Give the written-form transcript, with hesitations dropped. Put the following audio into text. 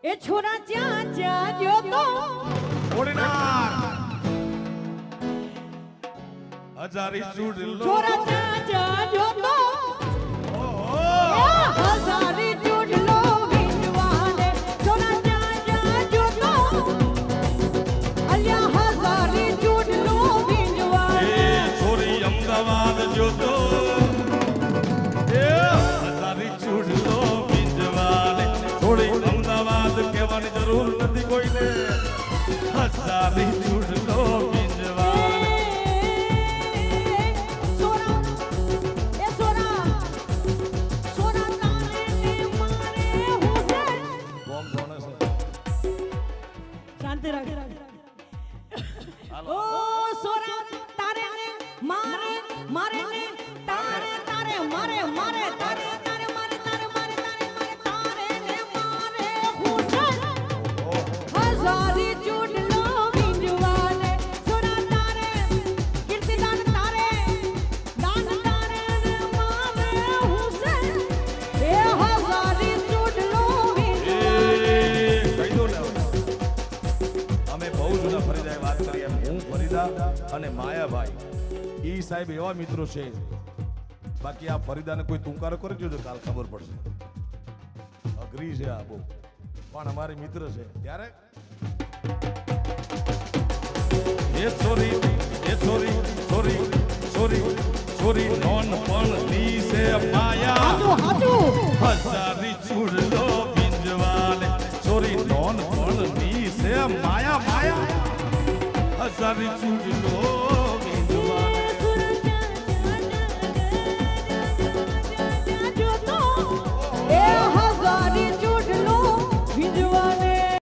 એ છોરા જ્યાં જ્યાં ગયો તો ઓડીનાર હજારી ચૂડલો છોરા જ્યાં જ્યાં ગયો તો હજારી ચૂડલો વિંજવાને છોરા જ્યાં જ્યાં ગયો તો અલ્યા હજારી ચૂડલો વિંજવાને એ છોરી અમદાવાદ જોતો એ હજારી ચૂડલો વિંજવાને થોડી અમદાવાદ કહેવાની જરૂર નથી કોઈને હજારી ચૂડલો વિંજવાને બોમ કોને છે શાંતિ રાખ ઓ સોરા તારે ને મારે મારે ને તારે તારે મારે મારે તારે તારે મારે તારે મારે તારે મારે તારે ને મારે હુસન હજારી ચૂડલો વિંજવાને સોરા તારે કીર્તિદાન તારે દાન તારે ને મારે હુસન એ હજારી ચૂડલો વિંજવાને કહી દો ને અમે બહુ જૂના ફરીદાએ વાત કરી એમ હું ફરીદા અને માયાભાઈ ઈ સાહેબ એવા મિત્રો છે બાકી આ ફરીદાને કોઈ તુંકારો કરી જોજો કાલ ખબર પડશે અઘરી છે આ બહુ પણ અમારે મિત્ર છે ત્યારે એ છોરી છોરી નોન પણ દી છે માયા હાચું હજારી ચૂડલો વિંજવાને છોરી નોન પણ દી છે માયા માયા હજારી ચૂડલો